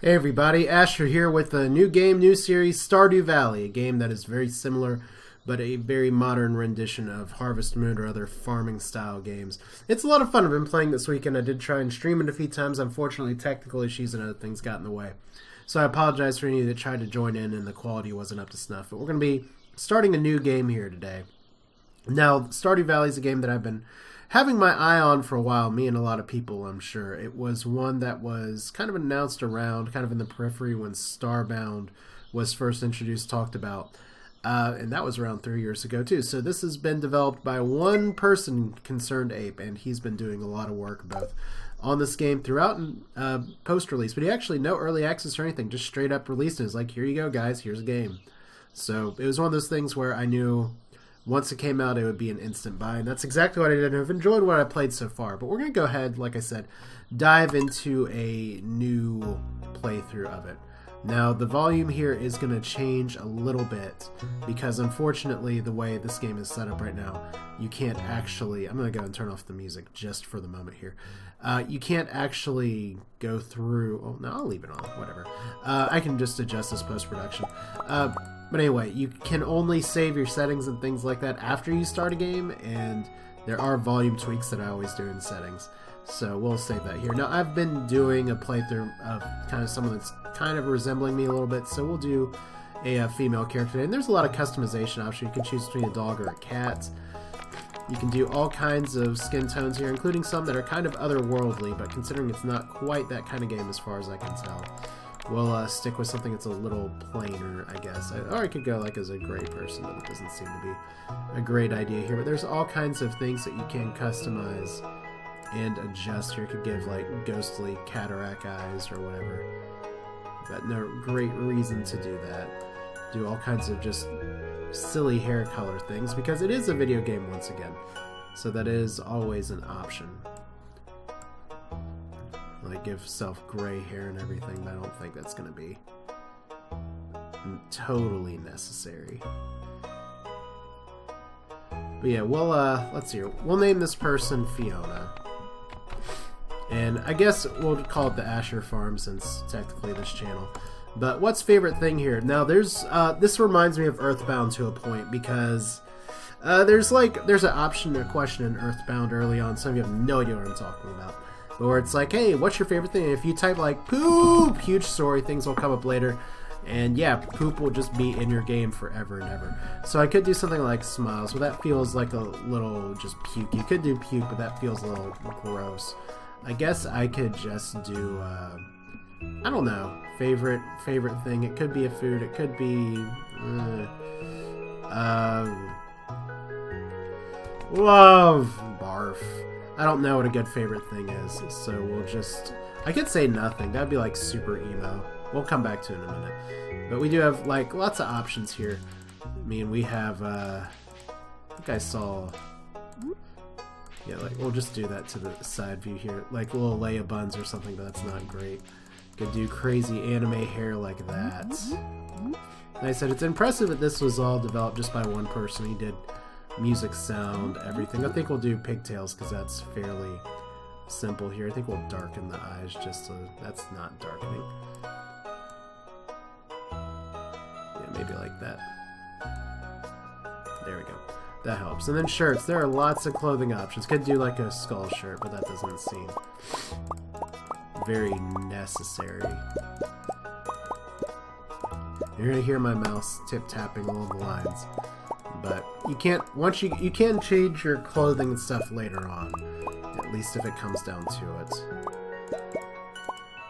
Hey everybody, Asher here with a new game, new series, Stardew Valley, a game that is very similar but a very modern rendition of Harvest Moon or other farming style games. It's a lot of fun. I've been playing this weekend. I did try and stream it a few times. Unfortunately, technical issues and other things got in the way. So I apologize for any of you that tried to join in and the quality wasn't up to snuff. But we're going to be starting a new game here today. Now, Stardew Valley is a game that I've been having my eye on for a while, me and a lot of people, I'm sure. It was one that was kind of announced around, kind of in the periphery when Starbound was first introduced, talked about. And that was around 3 years ago, too. So this has been developed by one person, Concerned Ape, and he's been doing a lot of work both on this game throughout and post-release. But he actually, no early access or anything, just straight up released it. It was like, here you go, guys, here's a game. So it was one of those things where I knew once it came out, it would be an instant buy, and that's exactly what I did. I've enjoyed what I played so far, but we're going to go ahead, like I said, dive into a new playthrough of it. Now, the volume here is going to change a little bit, because unfortunately, the way this game is set up right now, you can't actually... I'm going to go and turn off the music just for the moment here. You can't actually go through... Oh, no, I'll leave it on, whatever. I can just adjust this post-production. But anyway, you can only save your settings and things like that after you start a game, and there are volume tweaks that I always do in settings. So we'll save that here. Now, I've been doing a playthrough of kind of someone that's kind of resembling me a little bit, so we'll do a female character today. And there's a lot of customization options. You can choose between a dog or a cat. You can do all kinds of skin tones here, including some that are kind of otherworldly, but considering it's not quite that kind of game as far as I can tell, we'll stick with something that's a little plainer, I guess. Or I could go like as a gray person, but it doesn't seem to be a great idea here. But there's all kinds of things that you can customize and adjust here. You could give like ghostly cataract eyes or whatever. But no great reason to do that. Do all kinds of just silly hair color things, because it is a video game once again. So that is always an option. Like give self gray hair and everything, but I don't think that's going to be totally necessary. But yeah, we'll let's see here. We'll name this person Fiona. And I guess we'll call it the Asher Farm since technically this channel. But what's favorite thing here? Now there's this reminds me of Earthbound to a point, because there's an option or question in Earthbound early on. Some of you have no idea what I'm talking about. Or it's like, hey, what's your favorite thing? And if you type like poop, huge story, things will come up later. And yeah, poop will just be in your game forever and ever. So I could do something like smiles. Well, that feels like a little just puke. You could do puke, but that feels a little gross. I guess I could just do, I don't know, favorite thing. It could be a food. It could be, love, barf. I don't know what a good favorite thing is, so we'll just... I could say nothing. That'd be like super emo. We'll come back to it in a minute. But we do have like lots of options here. I mean, we have, I think I saw... Yeah, like we'll just do that to the side view here. Like little Leia buns or something, but that's not great. Could do crazy anime hair like that. And I said it's impressive that this was all developed just by one person. He did music, sound, everything. I think we'll do pigtails because that's fairly simple here. I think we'll darken the eyes just so that's not darkening. Yeah, maybe like that. There we go. That helps. And then shirts. There are lots of clothing options. Could do like a skull shirt, but that doesn't seem very necessary. You're gonna hear my mouse tip-tapping along the lines. But you can't, you can change your clothing and stuff later on, at least if it comes down to it.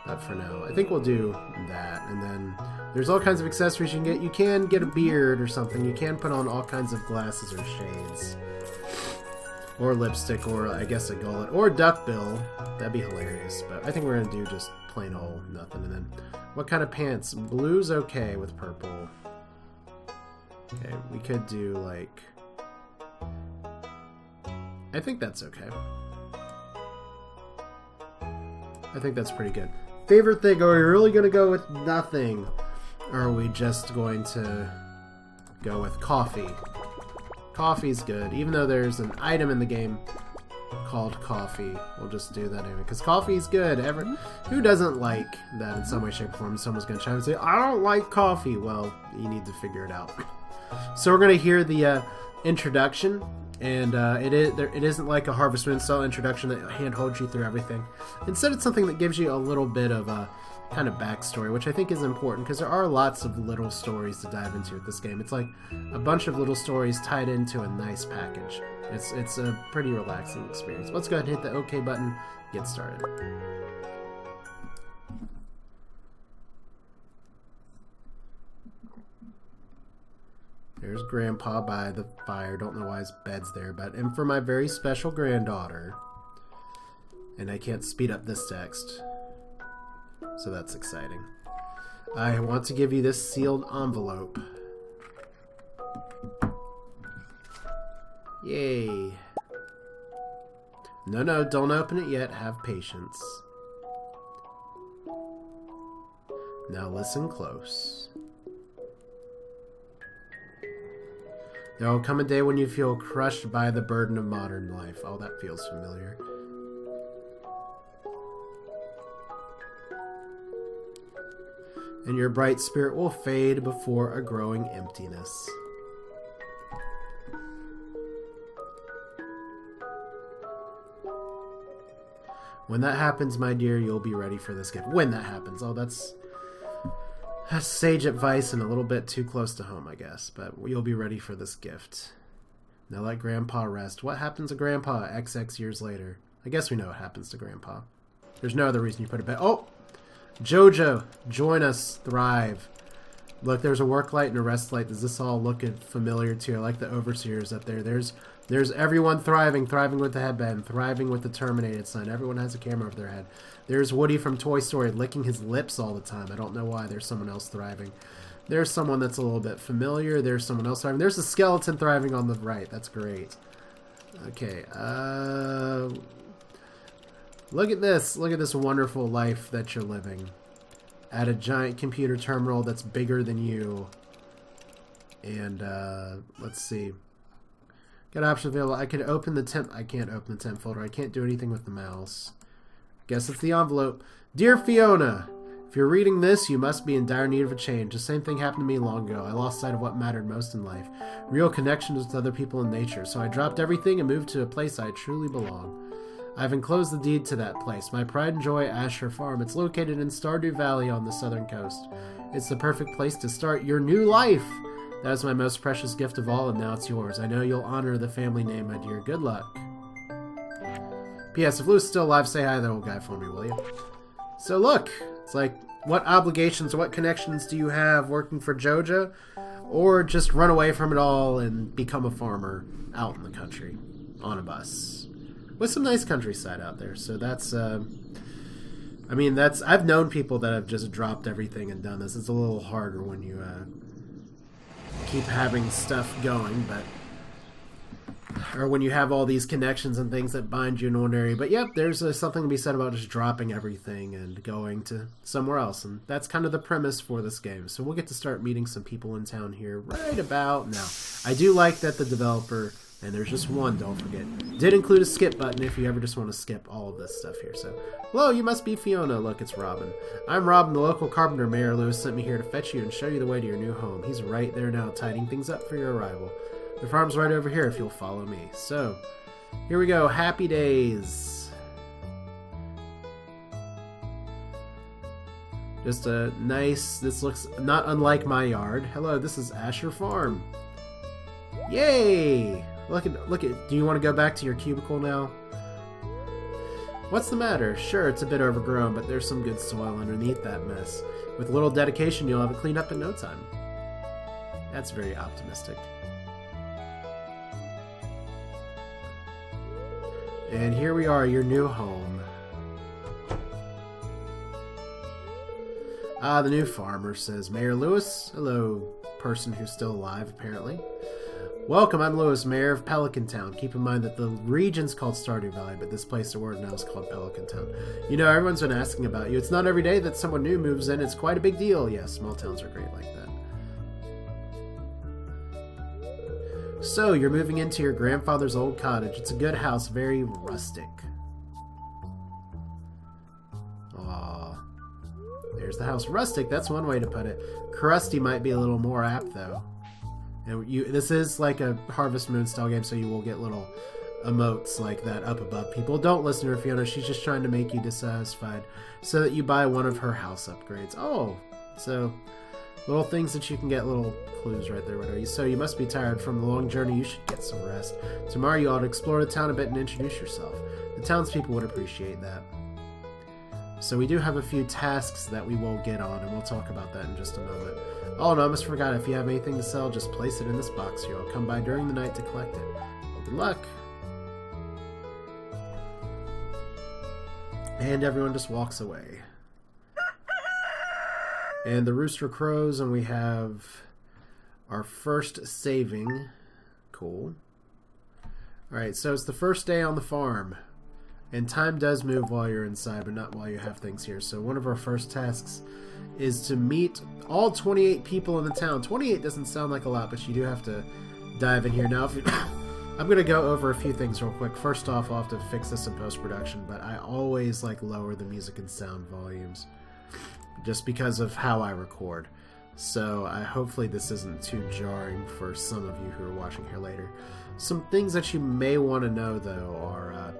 But for now, I think we'll do that. And then there's all kinds of accessories you can get. You can get a beard or something. You can put on all kinds of glasses or shades. Or lipstick, or I guess a gullet, or duckbill. That'd be hilarious. But I think we're going to do just plain old nothing. And then what kind of pants? Blue's okay with purple. Okay, we could do, like... I think that's okay. I think that's pretty good. Favorite thing, are we really going to go with nothing? Or are we just going to go with coffee? Coffee's good. Even though there's an item in the game called coffee. We'll just do that anyway, because coffee's good. Who doesn't like that in some way, shape, or form? Someone's going to try and say, I don't like coffee. Well, you need to figure it out. So we're going to hear the introduction, and it isn't like a Harvest Moon style introduction that handholds you through everything. Instead, it's something that gives you a little bit of a kind of backstory, which I think is important, because there are lots of little stories to dive into with this game. It's like a bunch of little stories tied into a nice package. It's a pretty relaxing experience. Let's go ahead and hit the OK button, get started. There's Grandpa by the fire. Don't know why his bed's there, but and for my very special granddaughter. And I can't speed up this text, so that's exciting. I want to give you this sealed envelope. Yay. No, don't open it yet. Have patience. Now listen close. There will come a day when you feel crushed by the burden of modern life. Oh, that feels familiar. And your bright spirit will fade before a growing emptiness. When that happens, my dear, you'll be ready for this gift. When that happens. Oh, that's sage advice and a little bit too close to home, I guess. But you'll be ready for this gift. Now let Grandpa rest. What happens to Grandpa XX years later? I guess we know what happens to Grandpa. There's no other reason you put it back. Oh! Joja, join us, thrive. Look, there's a work light and a rest light. Does this all look familiar to you? I like the overseers up there. There's everyone thriving with the headband, thriving with the terminated sign. Everyone has a camera over their head. There's Woody from Toy Story licking his lips all the time. I don't know why. There's someone else thriving. There's someone that's a little bit familiar. There's someone else thriving. There's a skeleton thriving on the right. That's great. Okay, look at this. Look at this wonderful life that you're living. At a giant computer terminal that's bigger than you. And, let's see. Got options available. I can open the temp. I can't open the temp folder. I can't do anything with the mouse. Guess it's the envelope. Dear Fiona, if you're reading this, you must be in dire need of a change. The same thing happened to me long ago. I lost sight of what mattered most in life. Real connections with other people and nature. So I dropped everything and moved to a place I truly belong. I've enclosed the deed to that place. My pride and joy, Asher Farm. It's located in Stardew Valley on the southern coast. It's the perfect place to start your new life. That is my most precious gift of all, and now it's yours. I know you'll honor the family name, my dear. Good luck. P.S. If Lou's still alive, say hi to the old guy for me, will you? So look, it's like, what obligations, what connections do you have working for Joja? Or just run away from it all and become a farmer out in the country on a bus. With some nice countryside out there. So that's, I mean, I've known people that have just dropped everything and done this. It's a little harder when you keep having stuff going, or when you have all these connections and things that bind you in one area. But yep, there's something to be said about just dropping everything and going to somewhere else. And that's kind of the premise for this game. So we'll get to start meeting some people in town here right about now. I do like that the developer, and there's just one, don't forget, did include a skip button if you ever just want to skip all of this stuff here. So, hello, you must be Fiona. Look, it's Robin. I'm Robin, the local carpenter. Mayor Lewis sent me here to fetch you and show you the way to your new home. He's right there now, tidying things up for your arrival. The farm's right over here if you'll follow me. So, here we go. Happy days. Just a nice, this looks not unlike my yard. Hello, this is Asher Farm. Yay! Look at, do you want to go back to your cubicle now? What's the matter? Sure, it's a bit overgrown, but there's some good soil underneath that mess. With a little dedication, you'll have it cleaned up in no time. That's very optimistic. And here we are, your new home. Ah, the new farmer, says Mayor Lewis. Hello, person who's still alive, apparently. Welcome, I'm Lewis, Mayor of Pelican Town. Keep in mind that the region's called Stardew Valley, but this place where now is called Pelican Town. You know, everyone's been asking about you. It's not every day that someone new moves in. It's quite a big deal. Yes, small towns are great like that. So, you're moving into your grandfather's old cottage. It's a good house, very rustic. Aww. There's the house. Rustic, that's one way to put it. Crusty might be a little more apt, though. And this is like a Harvest Moon style game, so you will get little emotes like that up above people. Don't listen to her, Fiona. She's just trying to make you dissatisfied so that you buy one of her house upgrades. Oh, so little things that you can get, little clues right there. Whatever. So you must be tired from the long journey. You should get some rest. Tomorrow you ought to explore the town a bit and introduce yourself. The townspeople would appreciate that. So we do have a few tasks that we will get on, and we'll talk about that in just a moment. Oh, no, I almost forgot. If you have anything to sell, just place it in this box here. I'll come by during the night to collect it. Well, good luck. And everyone just walks away. And the rooster crows, and we have our first saving. Cool. Alright, so it's the first day on the farm. And time does move while you're inside, but not while you have things here. So one of our first tasks is to meet all 28 people in the town. 28 doesn't sound like a lot, but you do have to dive in here. Now, I'm going to go over a few things real quick. First off, I'll have to fix this in post-production, but I always lower the music and sound volumes just because of how I record. So hopefully this isn't too jarring for some of you who are watching here later. Some things that you may want to know, though, are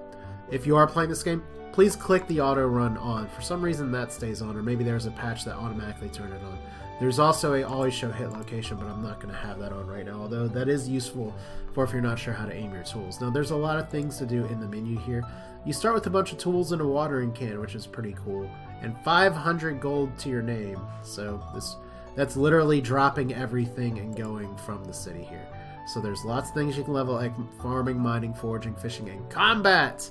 if you are playing this game, please click the auto run on. For some reason that stays on, or maybe there's a patch that automatically turned it on. There's also a always show hit location, but I'm not going to have that on right now, although that is useful for if you're not sure how to aim your tools. Now, there's a lot of things to do in the menu here. You start with a bunch of tools and a watering can, which is pretty cool, and 500 gold to your name. So that's literally dropping everything and going from the city here. So there's lots of things you can level, like farming, mining, foraging, fishing, and combat.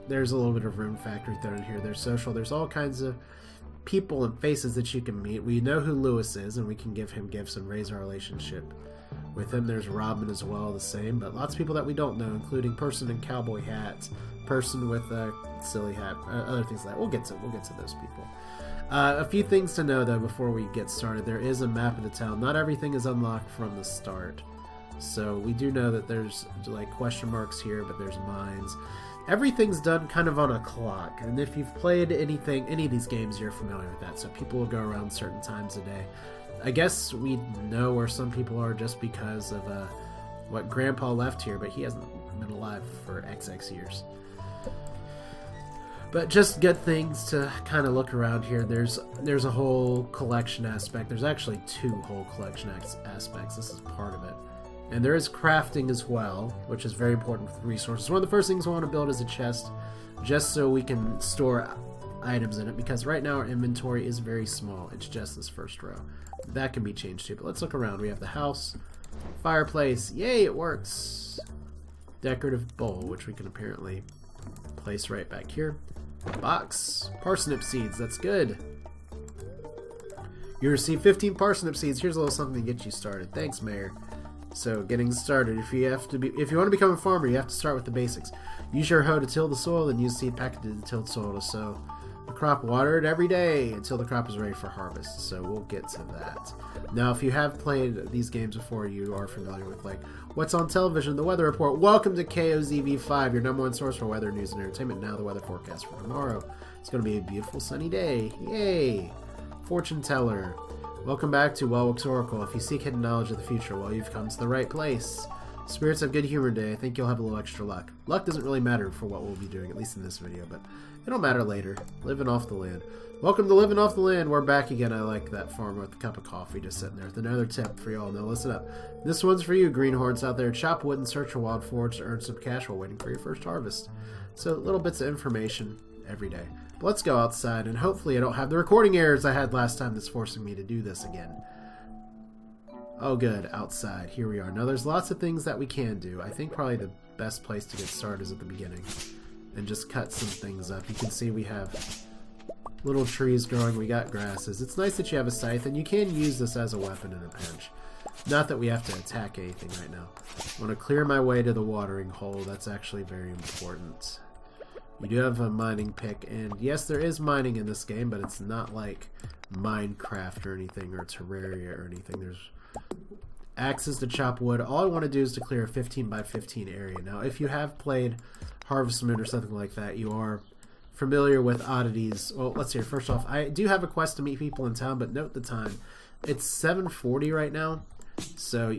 There's a little bit of Rune Factory thrown in here. There's social. There's all kinds of people and faces that you can meet. We know who Lewis is, and we can give him gifts and raise our relationship with him. There's Robin as well, the same, but lots of people that we don't know, including person in cowboy hat, person with a silly hat, other things like that. We'll get to those people. A few things to know, though, before we get started. There is a map of the town. Not everything is unlocked from the start. So we do know that there's question marks here, but there's mines. Everything's done kind of on a clock, and if you've played any of these games, you're familiar with that. So people will go around certain times a day. I guess we know where some people are just because of what Grandpa left here, but he hasn't been alive for XX years. But just good things to kind of look around here. There's a whole collection aspect. There's actually two whole collection aspects. This is part of it. And there is crafting as well, which is very important with resources. One of the first things I want to build is a chest, just so we can store items in it, because right now our inventory is very small. It's just this first row. That can be changed too, but let's look around. We have the house, fireplace, yay, it works. Decorative bowl, which we can apparently place right back here. Box, parsnip seeds, that's good. You receive 15 parsnip seeds. Here's a little something to get you started. Thanks, Mayor. So, getting started. If you want to become a farmer, you have to start with the basics. Use your hoe to till the soil, and use seed packet to till the soil to sow the crop. Water it every day until the crop is ready for harvest. So we'll get to that. Now, if you have played these games before, you are familiar with what's on television, the weather report. Welcome to KOZV5, your #1 source for weather news and entertainment. Now the weather forecast for tomorrow. It's going to be a beautiful sunny day. Yay! Fortune teller. Welcome back to Wellwick's Oracle. If you seek hidden knowledge of the future, well, you've come to the right place. Spirits have good humor today. I think you'll have a little extra luck. Luck doesn't really matter for what we'll be doing, at least in this video, but it'll matter later. Living off the land. Welcome to Living Off the Land. We're back again. I like that farmer with a cup of coffee just sitting there with another tip for y'all. Now listen up. This one's for you, greenhorns out there. Chop wood and search for wild forage to earn some cash while waiting for your first harvest. So little bits of information every day. But let's go outside, and hopefully I don't have the recording errors I had last time that's forcing me to do this again. Oh good, outside. Here we are. Now there's lots of things that we can do. I think probably the best place to get started is at the beginning. And just cut some things up. You can see we have little trees growing. We got grasses. It's nice that you have a scythe, and you can use this as a weapon in a pinch. Not that we have to attack anything right now. I want to clear my way to the watering hole. That's actually very important. You do have a mining pick, and yes, there is mining in this game, but it's not like Minecraft or anything, or Terraria or anything. axes to chop wood. All I want to do is to clear a 15 by 15 area. Now, if you have played Harvest Moon or something like that, you are familiar with oddities. Well, let's see. First off, I do have a quest to meet people in town, but note the time. It's 7:40 right now, so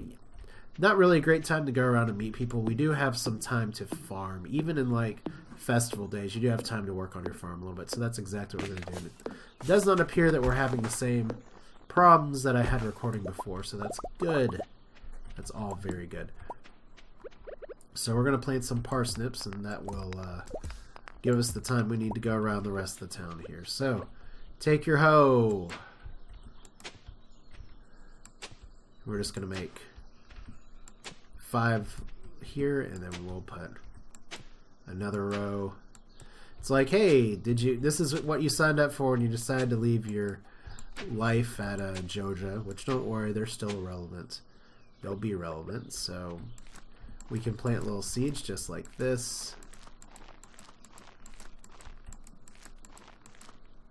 not really a great time to go around and meet people. We do have some time to farm. Even in, like, festival days, you do have time to work on your farm a little bit, so that's exactly what we're going to do. It does not appear that we're having the same problems that I had recording before, so that's good. That's all very good. So we're going to plant some parsnips, and that will give us the time we need to go around the rest of the town here. So, take your hoe. We're just going to make 5 here, and then we'll put another row. It's like, hey, this is what you signed up for, and you decided to leave your life at Joja, which don't worry, they're still relevant. They'll be relevant, so we can plant little seeds just like this.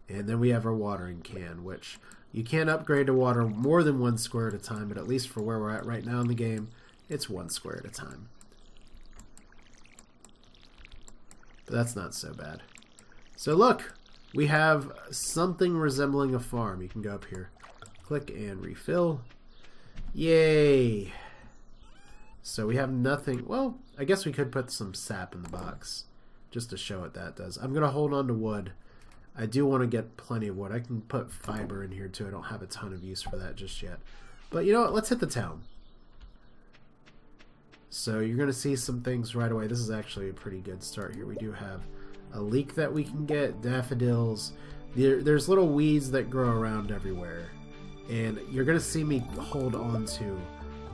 And then we have our watering can, which you can upgrade to water more than 1 square at a time, but at least for where we're at right now in the game, it's 1 square at a time. But that's not so bad. So look, we have something resembling a farm. You can go up here, click and refill. Yay! So we have nothing. Well, I guess we could put some sap in the box just to show what that does. I'm going to hold on to wood. I do want to get plenty of wood. I can put fiber in here too. I don't have a ton of use for that just yet. But you know what? Let's hit the town. So you're going to see some things right away. This is actually a pretty good start here. We do have a leek that we can get, daffodils. There's little weeds that grow around everywhere. And you're going to see me hold on to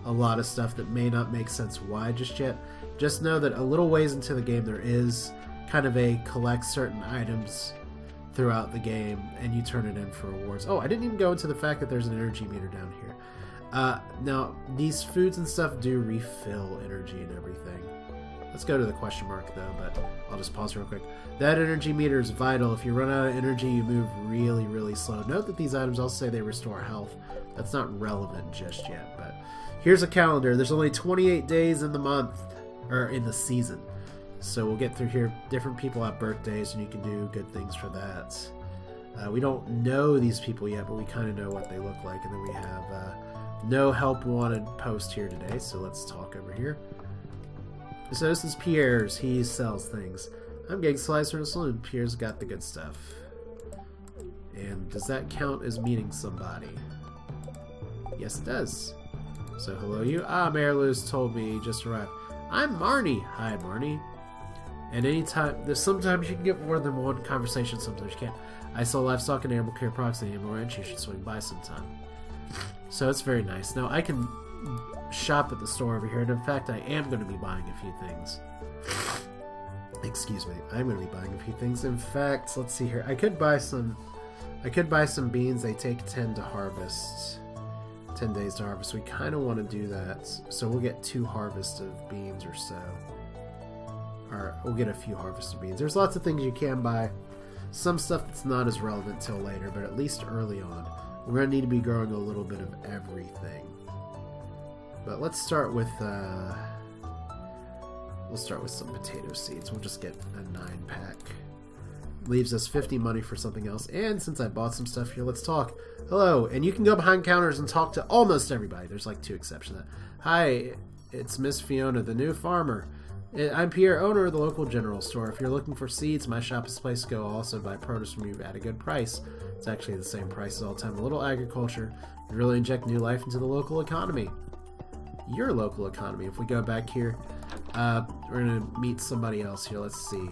a lot of stuff that may not make sense why just yet. Just know that a little ways into the game there is kind of a collect certain items throughout the game, and you turn it in for rewards. Oh, I didn't even go into the fact that there's an energy meter down here. Now, these foods and stuff do refill energy and everything. Let's go to the question mark, though, but I'll just pause real quick. That energy meter is vital. If you run out of energy, you move really, really slow. Note that these items also say they restore health. That's not relevant just yet, but here's a calendar. There's only 28 days in the month, or in the season. So we'll get through here. Different people have birthdays, and you can do good things for that. We don't know these people yet, but we kind of know what they look like. And then we have no help wanted post here today, so let's talk over here. So this is Pierre's. He sells things. I'm getting slicer in a saloon. Pierre's got the good stuff. And does that count as meeting somebody? Yes, it does. So hello you. Mary Lou's told me you just arrived. I'm Marnie. Hi, Marnie. And sometimes you can get more than one conversation, sometimes you can't. I sell livestock and animal care products in Animal Ranch. You should swing by sometime. So it's very nice. Now I can shop at the store over here, and in fact I am going to be buying a few things. Excuse me. I'm going to be buying a few things. In fact, let's see here. I could buy some beans. They take 10 to harvest. 10 days to harvest. We kind of want to do that. So we'll get 2 harvests of beans or so. Or we'll get a few harvests of beans. There's lots of things you can buy. Some stuff that's not as relevant till later, but at least early on. We're going to need to be growing a little bit of everything. But let's start with we'll start with some potato seeds. We'll just get a 9-pack. Leaves us 50 money for something else. And since I bought some stuff here, let's talk. Hello, and you can go behind counters and talk to almost everybody. There's like 2 exceptions. Hi, it's Miss Fiona, the new farmer. I'm Pierre, owner of the local general store. If you're looking for seeds, my shop is a place to go. I'll also buy produce from you at a good price. It's actually the same prices all the time. A little agriculture can really inject new life into the local economy. Your local economy. If we go back here, we're going to meet somebody else here. Let's see.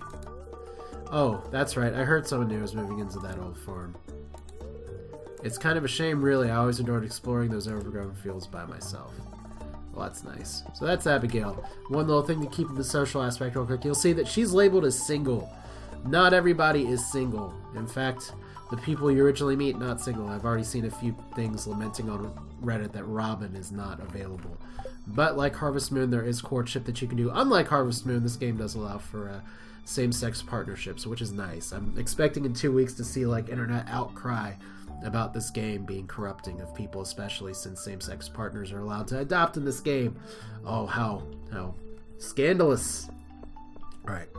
Oh, that's right. I heard someone new was moving into that old farm. It's kind of a shame, really. I always adored exploring those overgrown fields by myself. Well, that's nice. So that's Abigail. One little thing to keep in the social aspect real quick. You'll see that she's labeled as single. Not everybody is single. In fact, the people you originally meet, not single. I've already seen a few things lamenting on Reddit that Robin is not available. But like Harvest Moon, there is courtship that you can do. Unlike Harvest Moon, this game does allow for same-sex partnerships, which is nice. I'm expecting in 2 weeks to see like internet outcry about this game being corrupting of people, especially since same-sex partners are allowed to adopt in this game. Oh, how scandalous. Alright,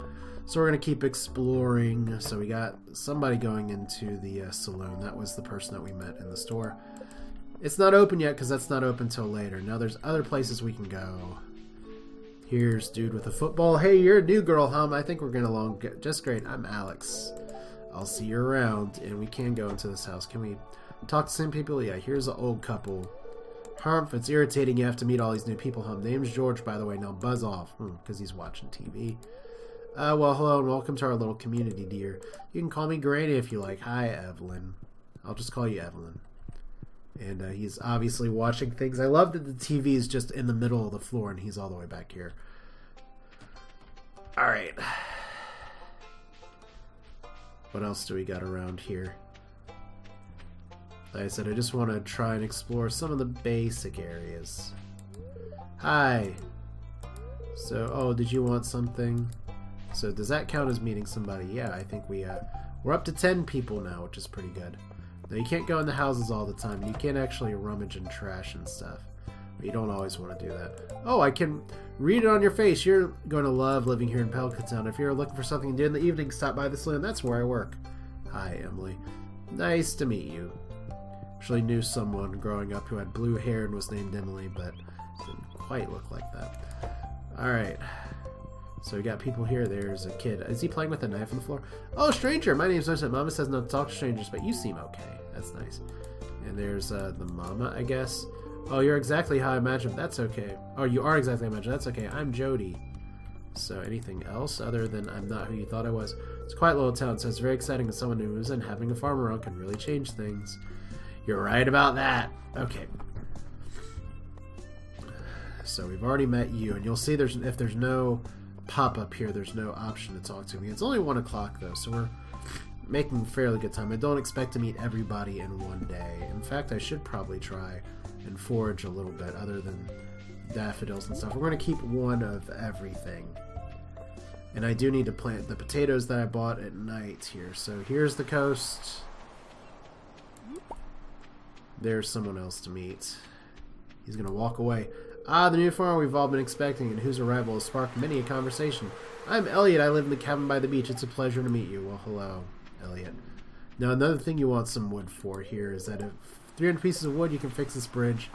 so we're going to keep exploring. So we got somebody going into the saloon. That was the person that we met in the store. It's not open yet because that's not open till later. Now there's other places we can go. Here's dude with a football. Hey, you're a new girl, huh? I think we're getting along just great. I'm Alex. I'll see you around. And we can go into this house. Can we talk to some people? Yeah, here's an old couple. Humph, it's irritating you have to meet all these new people, Humph. Name's George, by the way. Now buzz off. Because he's watching TV. Well, hello and welcome to our little community, dear. You can call me Granny if you like. Hi, Evelyn. I'll just call you Evelyn. And he's obviously watching things. I love that the TV is just in the middle of the floor and he's all the way back here. Alright. What else do we got around here? Like I said, I just want to try and explore some of the basic areas. Hi. So, oh, did you want something? So, does that count as meeting somebody? Yeah, I think we're up to 10 people now, which is pretty good. Now, you can't go in the houses all the time. You can't actually rummage in trash and stuff. But you don't always want to do that. Oh, I can read it on your face. You're going to love living here in Pelican Town. If you're looking for something to do in the evening, stop by the saloon. That's where I work. Hi, Emily. Nice to meet you. Actually knew someone growing up who had blue hair and was named Emily, but didn't quite look like that. Alright. So we got people here. There's a kid. Is he playing with a knife on the floor? Oh, stranger. My name's Joja. Mama says not to talk to strangers, but you seem okay. That's nice. And there's the mama, I guess. Oh, you're exactly how I imagined. That's okay. Oh, you are exactly how I imagined. That's okay. I'm Jody. So anything else other than I'm not who you thought I was? It's a quiet little town, so it's very exciting that someone who is in having a farm around can really change things. You're right about that. Okay. So we've already met you, and you'll see if there's no pop-up here, there's no option to talk to me. It's only 1 o'clock though, so we're making fairly good time. I don't expect to meet everybody in one day. In fact, I should probably try and forage a little bit other than daffodils and stuff. We're going to keep one of everything. And I do need to plant the potatoes that I bought at night here. So here's the coast. There's someone else to meet. He's going to walk away. Ah, the new farmer we've all been expecting and whose arrival has sparked many a conversation. I'm Elliot. I live in the cabin by the beach. It's a pleasure to meet you. Well, hello, Elliot. Now, another thing you want some wood for here is that if 300 pieces of wood, you can fix this bridge.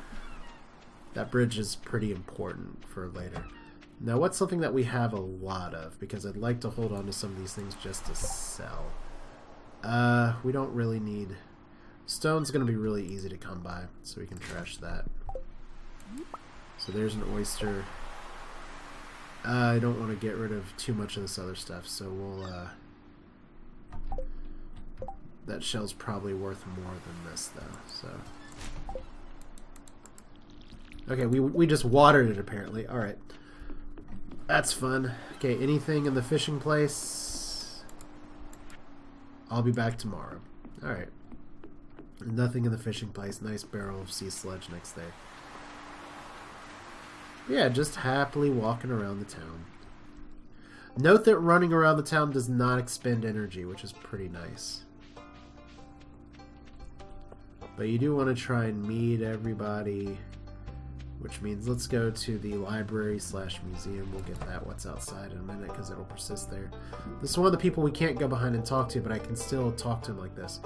That bridge is pretty important for later. Now, what's something that we have a lot of? Because I'd like to hold on to some of these things just to sell. We don't really need... Stone's going to be really easy to come by, so we can trash that. So there's an oyster. I don't want to get rid of too much of this other stuff, so we'll... That shell's probably worth more than this, though, so... Okay, we just watered it, apparently. Alright. That's fun. Okay, anything in the fishing place? I'll be back tomorrow. Alright. Nothing in the fishing place. Nice barrel of sea sludge next there. Yeah, just happily walking around the town. Note that running around the town does not expend energy, which is pretty nice. But you do want to try and meet everybody, which means let's go to the library/museum. We'll get that what's outside in a minute because it'll persist there. This is one of the people we can't go behind and talk to, but I can still talk to him like this.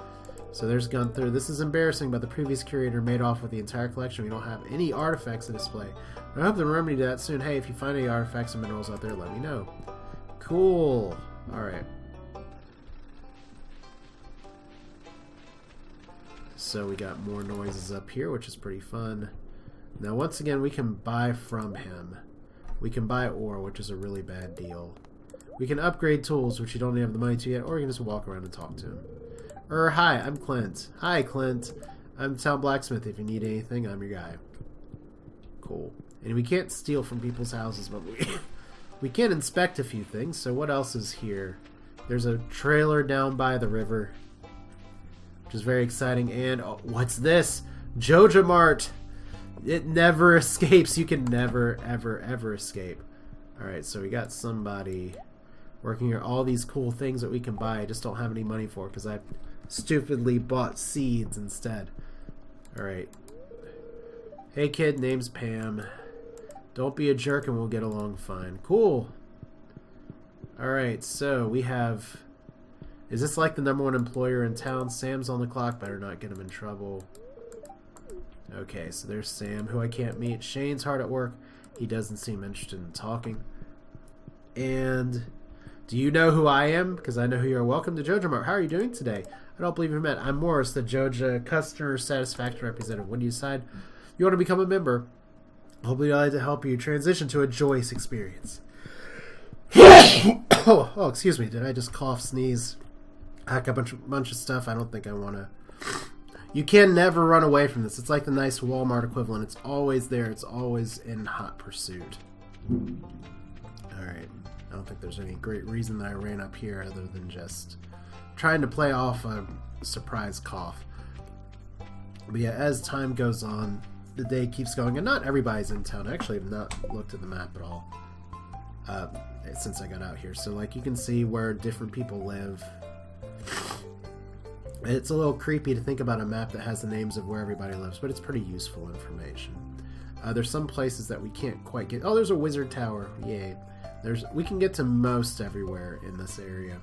So there's Gunther. This is embarrassing, but the previous curator made off with the entire collection. We don't have any artifacts to display. I hope to remember that soon. Hey, if you find any artifacts and minerals out there, let me know. Cool. Alright. So we got more noises up here, which is pretty fun. Now, once again, we can buy from him. We can buy ore, which is a really bad deal. We can upgrade tools, which you don't have the money to yet, or you can just walk around and talk to him. Hi, I'm Clint. Hi, Clint. I'm the town blacksmith. If you need anything, I'm your guy. Cool. And we can't steal from people's houses, but we can inspect a few things. So what else is here? There's a trailer down by the river, which is very exciting. And oh, what's this? Joja Mart. It never escapes. You can never, ever, ever escape. Alright, so we got somebody Working here, all these cool things that we can buy. I just don't have any money for because I stupidly bought seeds instead. Alright. Hey kid, name's Pam. Don't be a jerk and we'll get along fine. Cool. Alright, so we have... Is this like the #1 employer in town? Sam's on the clock. Better not get him in trouble. Okay, so there's Sam, who I can't meet. Shane's hard at work. He doesn't seem interested in talking. And... Do you know who I am? Because I know who you are. Welcome to Joja Mart. How are you doing today? I don't believe you met. I'm Morris, the Joja Customer Satisfaction Representative. When you decide you want to become a member, hopefully I'll like to help you transition to a joyous experience. Oh, excuse me. Did I just cough, sneeze, hack a bunch of stuff? I don't think I want to. You can never run away from this. It's like the nice Walmart equivalent. It's always there. It's always in hot pursuit. Alright. I don't think there's any great reason that I ran up here other than just trying to play off a surprise cough. But yeah, as time goes on, the day keeps going, and not everybody's in town. I actually have not looked at the map at all since I got out here. So like you can see where different people live. It's a little creepy to think about a map that has the names of where everybody lives, but it's pretty useful information. There's some places that we can't quite get. Oh, there's a wizard tower. Yay. We can get to most everywhere in this area.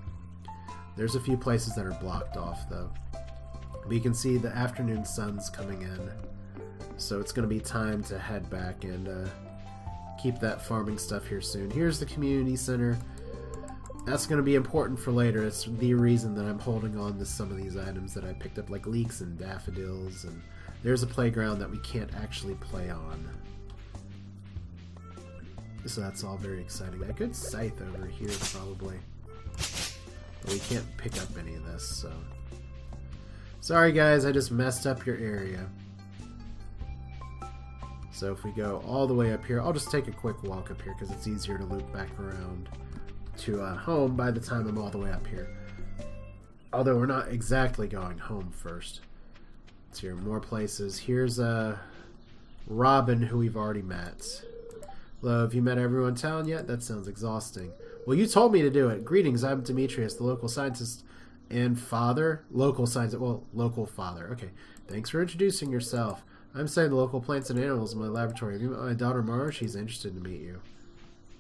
There's a few places that are blocked off, though. But you can see the afternoon sun's coming in. So it's going to be time to head back and keep that farming stuff here soon. Here's the community center. That's going to be important for later. It's the reason that I'm holding on to some of these items that I picked up, like leeks and daffodils. And there's a playground that we can't actually play on. So that's all very exciting. A good scythe over here, probably. But we can't pick up any of this, so... Sorry guys, I just messed up your area. So if we go all the way up here, I'll just take a quick walk up here because it's easier to loop back around to home by the time I'm all the way up here. Although we're not exactly going home first. Let's hear more places. Here's Robin, who we've already met. Hello, have you met everyone in town yet? That sounds exhausting. Well, you told me to do it. Greetings, I'm Demetrius, the local scientist and father. Local scientist, well, local father. Okay, thanks for introducing yourself. I'm studying the local plants and animals in my laboratory. Have you met my daughter Mara? She's interested to meet you.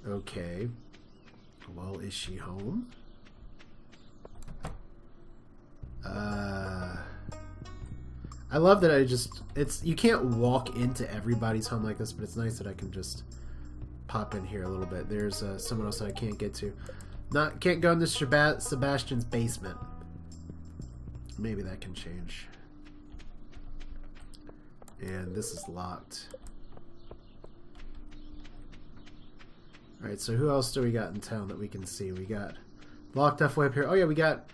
Okay. Well, is she home? I love that you can't walk into everybody's home like this, but it's nice that I can just pop in here a little bit. There's someone else that I can't get to. Can't go into Sebastian's basement. Maybe that can change. And this is locked. Alright, so who else do we got in town that we can see? We got locked off way up here. Oh yeah, we got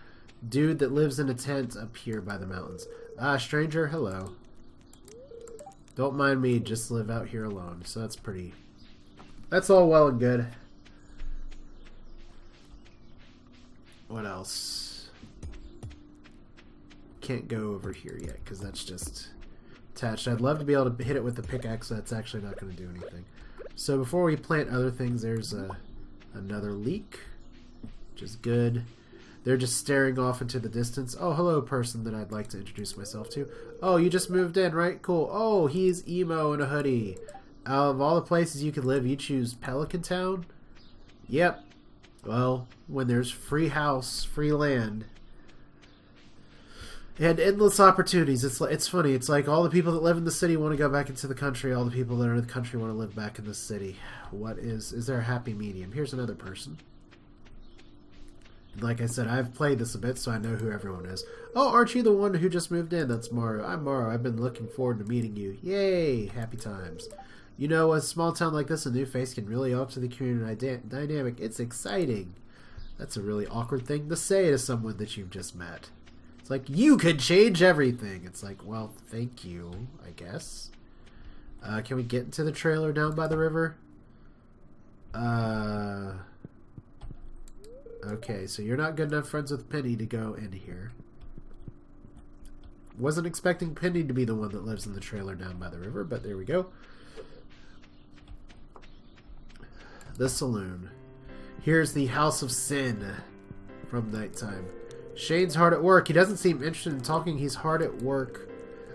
dude that lives in a tent up here by the mountains. Ah, stranger, hello. Don't mind me, just live out here alone. So that's pretty... That's all well and good. What else? Can't go over here yet because that's just attached. I'd love to be able to hit it with the pickaxe, so that's actually not going to do anything. So before we plant other things, there's another leek, which is good. They're just staring off into the distance. Oh, hello, person that I'd like to introduce myself to. Oh, you just moved in, right? Cool. Oh, he's emo in a hoodie. Out of all the places you could live, you choose Pelican Town? Yep. Well, when there's free house, free land, and endless opportunities, it's funny. It's like all the people that live in the city want to go back into the country. All the people that are in the country want to live back in the city. Is there a happy medium? Here's another person. Like I said, I've played this a bit, so I know who everyone is. Oh, aren't you the one who just moved in? That's Mario. I'm Mario. I've been looking forward to meeting you. Yay! Happy times. You know, a small town like this, a new face can really alter the community dynamic. It's exciting. That's a really awkward thing to say to someone that you've just met. It's like, you could change everything. It's like, well, thank you, I guess. Can we get into the trailer down by the river? Okay, so you're not good enough friends with Penny to go in here. Wasn't expecting Penny to be the one that lives in the trailer down by the river, but there we go. The saloon. Here's the House of Sin from Nighttime. Shane's hard at work. He doesn't seem interested in talking. He's hard at work.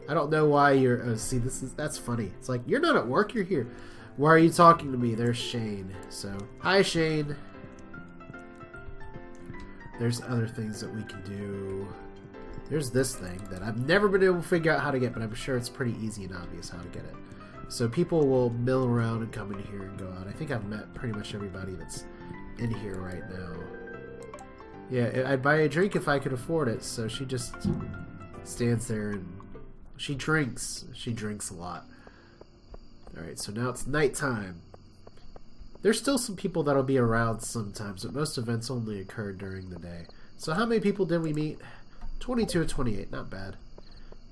I don't know why you're... Oh, see, that's funny. It's like, you're not at work, you're here. Why are you talking to me? There's Shane. So, hi, Shane. There's other things that we can do. There's this thing that I've never been able to figure out how to get, but I'm sure it's pretty easy and obvious how to get it. So people will mill around and come in here and go out. I think I've met pretty much everybody that's in here right now. Yeah, I'd buy a drink if I could afford it. So she just stands there and she drinks. She drinks a lot. Alright, so now it's nighttime. There's still some people that'll be around sometimes, but most events only occur during the day. So how many people did we meet? 22 or 28, not bad.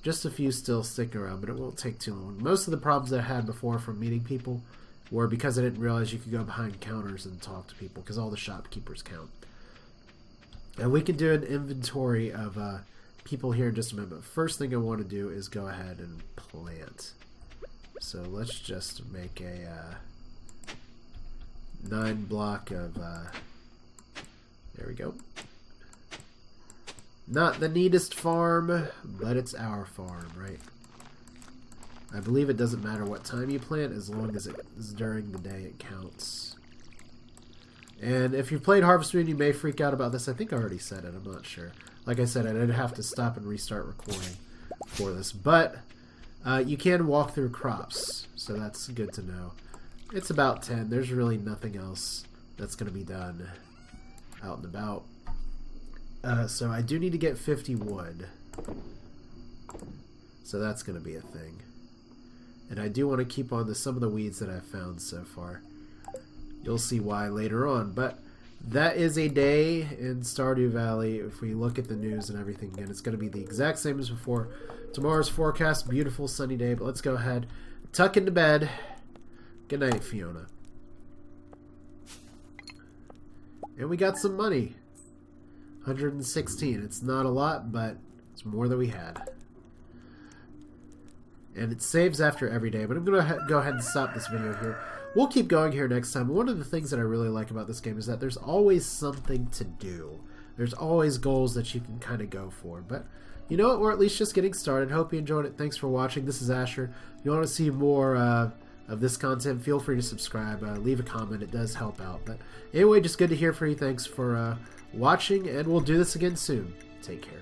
Just a few still stick around, but it won't take too long. Most of the problems I had before from meeting people were because I didn't realize you could go behind counters and talk to people, because all the shopkeepers count. And we can do an inventory of people here in just a minute, but first thing I want to do is go ahead and plant. So let's just make a 9 block of... there we go. Not the neatest farm, but it's our farm, right? I believe it doesn't matter what time you plant, as long as it is during the day, it counts. And if you've played Harvest Moon, you may freak out about this. I think I already said it, I'm not sure. Like I said, I did have to stop and restart recording for this. But you can walk through crops, so that's good to know. It's about 10. There's really nothing else that's going to be done out and about. So I do need to get 50 wood. So that's going to be a thing. And I do want to keep on to some of the weeds that I've found so far. You'll see why later on. But that is a day in Stardew Valley. If we look at the news and everything again, it's going to be the exact same as before. Tomorrow's forecast, beautiful sunny day. But let's go ahead, tuck into bed. Good night, Fiona. And we got some money. 116. It's not a lot, but it's more than we had. And it saves after every day. But I'm going to go ahead and stop this video here. We'll keep going here next time. One of the things that I really like about this game is that there's always something to do. There's always goals that you can kind of go for. But you know what? We're at least just getting started. Hope you enjoyed it. Thanks for watching. This is Asher. If you want to see more of this content, feel free to subscribe. Leave a comment. It does help out. But anyway, just good to hear from you. Thanks for watching, and we'll do this again soon. Take care.